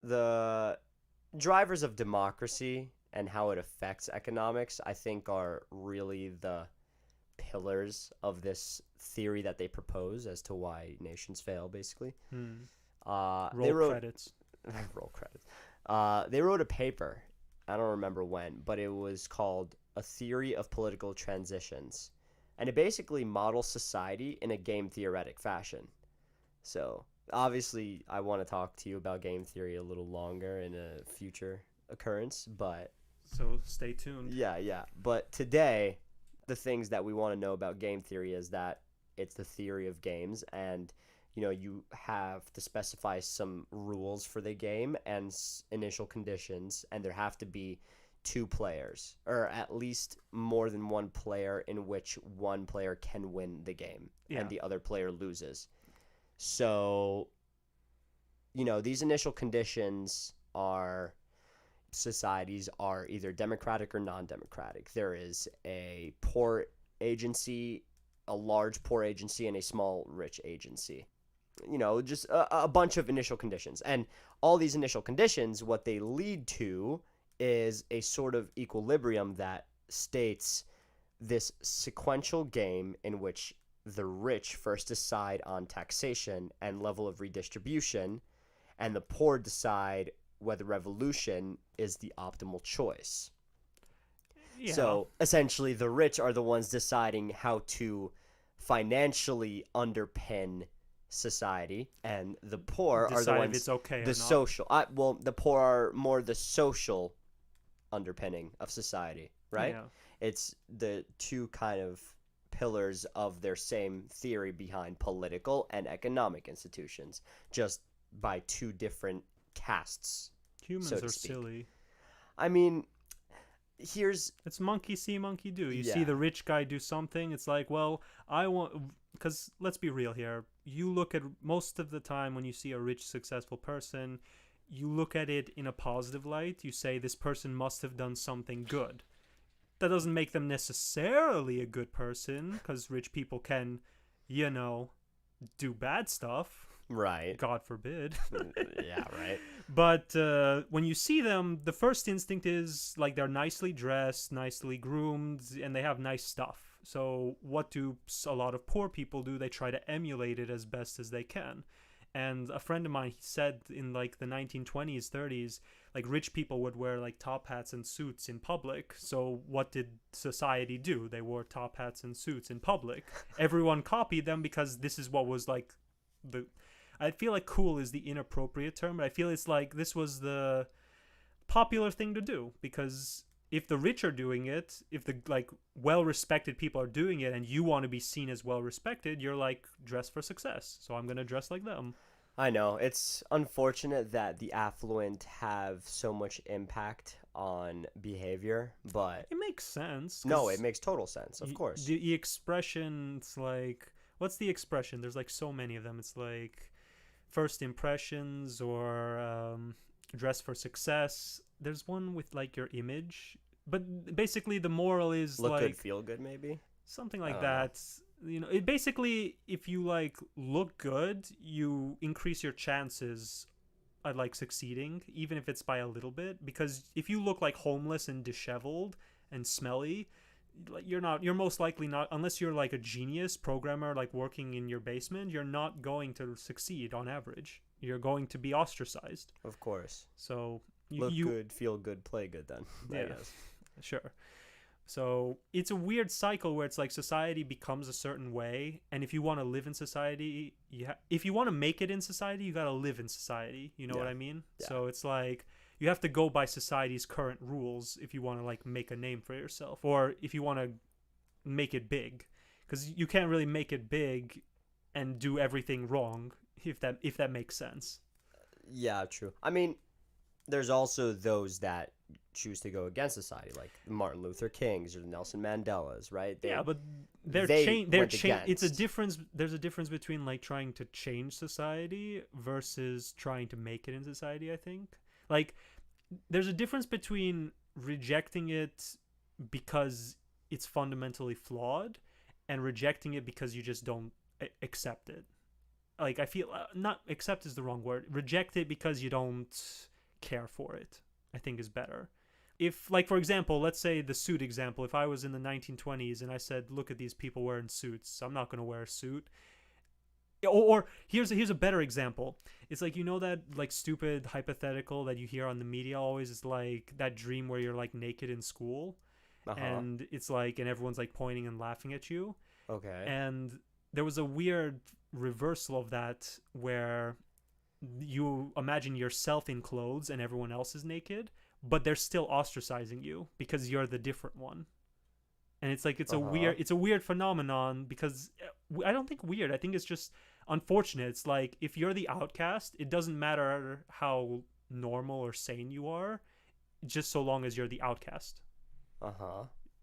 the drivers of democracy and how it affects economics, I think, are really the pillars of this theory that they propose as to why nations fail, basically. Hmm. They Roll wrote credits. roll credits. They wrote a paper. I don't remember when, but it was called "A Theory of Political Transitions," and it basically models society in a game theoretic fashion. So obviously, I want to talk to you about game theory a little longer in a future occurrence, but So stay tuned. yeah, yeah. But today, the things that we want to know about game theory is that it's the theory of games, and you have to specify some rules for the game and initial conditions, and there have to be two players, or at least more than one player, in which one player can win the game and Yeah. the other player loses. So, these initial conditions are societies are either democratic or non-democratic. There is a poor agency, a large poor agency, and a small rich agency. Just a bunch of initial conditions. And all these initial conditions, what they lead to is a sort of equilibrium that states this sequential game in which the rich first decide on taxation and level of redistribution, and the poor decide whether revolution is the optimal choice. Yeah. So essentially, the rich are the ones deciding how to financially underpin society, and the poor are the Decide if ones it's okay or the not. social. Well, the poor are more the social underpinning of society, right? Yeah. It's the two kind of pillars of their same theory behind political and economic institutions, just by two different castes, so Humans to are speak. silly. I mean, here's It's monkey see, monkey do. You see yeah, the rich guy do something, it's like, well, I want. Because let's be real here. You look at most of the time when you see a rich, successful person, you look at it in a positive light. You say, this person must have done something good. That doesn't make them necessarily a good person, because rich people can, you know, do bad stuff. right. God forbid. Yeah, right. But when you see them, the first instinct is like they're nicely dressed, nicely groomed, and they have nice stuff. So, what do a lot of poor people do? They try to emulate it as best as they can. And a friend of mine, he said in like the 1920s, 30s, like rich people would wear like top hats and suits in public. So, what did society do? They wore top hats and suits in public. Everyone copied them because this is what was like the I feel like cool is the inappropriate term, but I feel it's like this was the popular thing to do because if the rich are doing it, if the like well-respected people are doing it and you want to be seen as well-respected, you're like dress for success. So I'm going to dress like them. I know. It's unfortunate that the affluent have so much impact on behavior, but It makes sense no, it cuz makes total sense, of course. the expression it's like what's the expression? There's like so many of them. It's like first impressions or dress for success. There's one with like your image, but basically the moral is Look good, like feel good, maybe? something I like don't know. that. You know, it basically if you like look good, you increase your chances at like succeeding, even if it's by a little bit. Because if you look like homeless and disheveled and smelly, like you're most likely not, unless you're like a genius programmer like working in your basement, you're not going to succeed on average. You're going to be ostracized. Of course. So Look you good, feel good, play good then, I yeah, guess. sure. So it's a weird cycle where it's like society becomes a certain way, and if you want to live in society, if you want to make it in society, you got to live in society. You know what Yeah. I mean? Yeah. So it's like you have to go by society's current rules if you want to like make a name for yourself, or if you want to make it big, because you can't really make it big and do everything wrong if that makes sense. Yeah, true. I mean, there's also those that choose to go against society, like Martin Luther King's or Nelson Mandela's, right? Yeah, They but they they're went change. It's a against. difference. There's a difference between like trying to change society versus trying to make it in society. I think like there's a difference between rejecting it because it's fundamentally flawed and rejecting it because you just don't accept it. Like I feel not accept is the wrong word. Reject it because you don't. care for it, I think is better. If, like, for example, let's say the suit example, if I was in the 1920s and I said, look at these people wearing suits, I'm not going to wear a suit. Or here's a better example. It's like, you know, that like stupid hypothetical that you hear on the media always, is like that dream where you're like naked in school, and it's like, and everyone's like pointing and laughing at you. Okay. And there was a weird reversal of that where you imagine yourself in clothes and everyone else is naked, but they're still ostracizing you because you're the different one. And it's like, it's a weird phenomenon, because I don't think weird, I think it's just unfortunate. It's like, if you're the outcast, it doesn't matter how normal or sane you are, just so long as you're the outcast.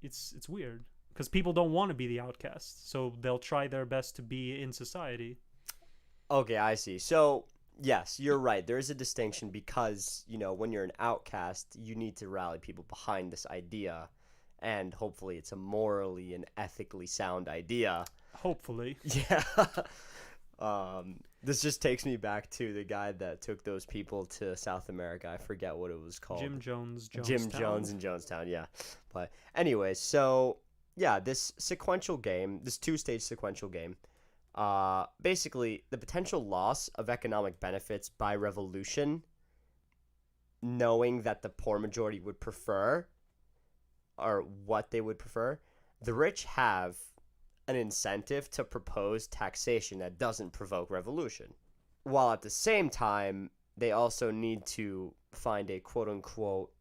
It's weird, because people don't want to be the outcast, so they'll try their best to be in society. Okay, I see. So yes, you're right, there is a distinction, because, you know, when you're an outcast, you need to rally people behind this idea, and hopefully it's a morally and ethically sound idea. Hopefully. Yeah. This just takes me back to the guy that took those people to South America. I forget what it was called. Jim Jones in Jonestown, yeah. But anyway, so yeah, this two-stage sequential game, basically the potential loss of economic benefits by revolution, knowing that the poor majority would prefer, or what they would prefer, the rich have an incentive to propose taxation that doesn't provoke revolution, while at the same time they also need to find a quote-unquote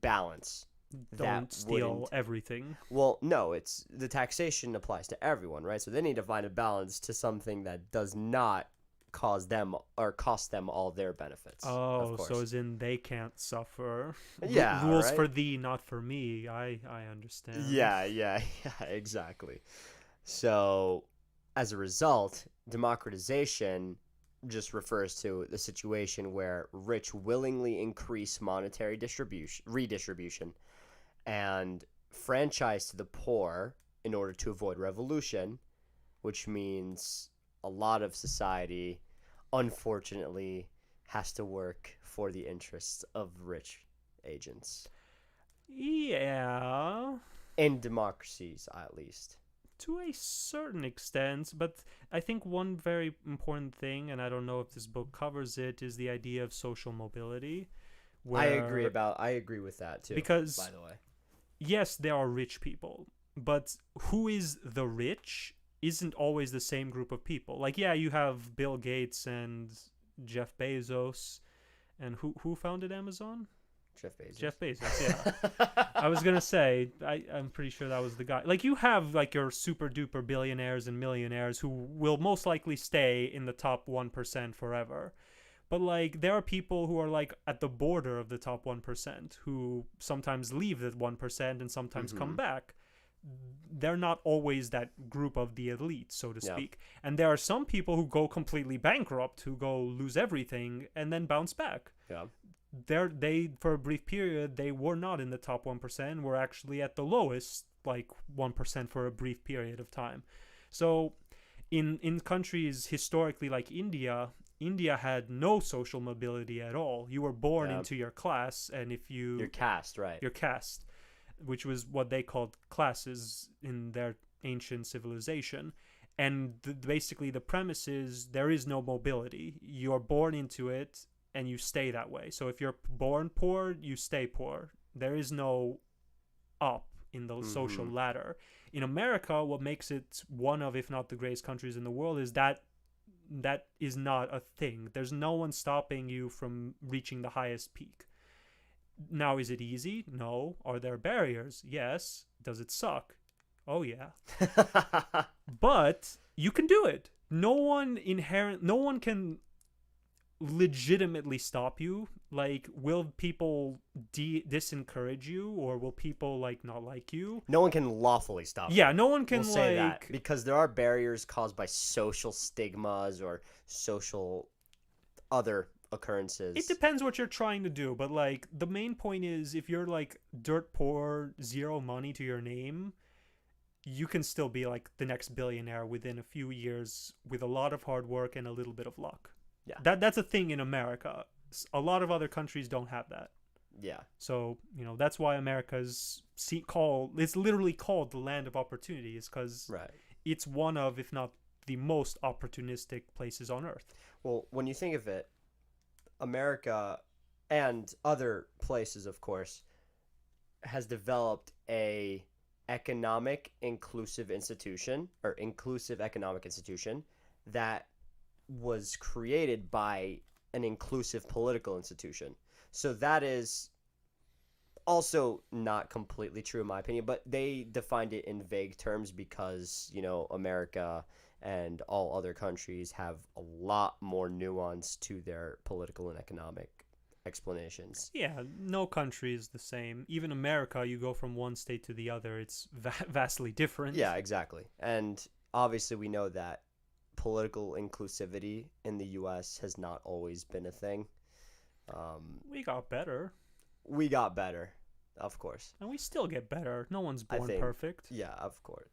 balance. Don't steal everything. Well, no, it's the taxation applies to everyone, right? So they need to find a balance to something that does not cause them or cost them all their benefits. Oh, so as in they can't suffer. Yeah, rules right? for thee, not for me. I understand. Yeah, exactly. So as a result, democratization just refers to the situation where rich willingly increase monetary redistribution and franchise to the poor in order to avoid revolution, which means a lot of society, unfortunately, has to work for the interests of rich agents. Yeah. In democracies, at least. To a certain extent, but I think one very important thing, and I don't know if this book covers it, is the idea of social mobility. I agree with that too. Because, by the way, yes, there are rich people, but who is the rich isn't always the same group of people. Like, yeah, you have Bill Gates and Jeff Bezos, and who founded Amazon? Jeff Bezos, yeah. I was gonna say, I'm pretty sure that was the guy. Like, you have like your super duper billionaires and millionaires who will most likely stay in the top 1% forever. But like, there are people who are like at the border of the top 1% who sometimes leave the 1% and sometimes come back. They're not always that group of the elite, so to speak. And there are some people who go completely bankrupt, who go lose everything and then bounce back. Yeah. They for a brief period, they were not in the top 1%, were actually at the lowest, like 1% for a brief period of time. So in countries historically like India had no social mobility at all. You were born into your class, and if you're caste, right? Your caste, which was what they called classes in their ancient civilization. And basically the premise is there is no mobility. You're born into it and you stay that way. So if you're born poor, you stay poor. There is no up in the social ladder. In America, what makes it one of, if not the greatest countries in the world, is that is not a thing. There's no one stopping you from reaching the highest peak. Now, is it easy? No. Are there barriers? Yes. Does it suck? Oh, yeah. But you can do it. No one can legitimately stop you. Like, will people disencourage you, or will people like not like you? No one can lawfully stop Yeah, you. no one can we'll say that, because there are barriers caused by social stigmas or social other occurrences. It depends what you're trying to do, but like the main point is, if you're like dirt poor, zero money to your name, you can still be like the next billionaire within a few years with a lot of hard work and a little bit of luck. Yeah. That's a thing in America. A lot of other countries don't have that. Yeah. So, that's why America's it's literally called the land of opportunity, is because Right. it's one of, if not the most opportunistic places on earth. Well, when you think of it, America and other places, of course, has developed a economic inclusive institution or inclusive economic institution that was created by an inclusive political institution. So that is also not completely true in my opinion, but they defined it in vague terms because, America and all other countries have a lot more nuance to their political and economic explanations. Yeah, no country is the same. Even America, you go from one state to the other, it's vastly different. Yeah, exactly. And obviously we know that political inclusivity in the US has not always been a thing. We got better. We got better, of course. And we still get better. No one's I born think, perfect. yeah, of course.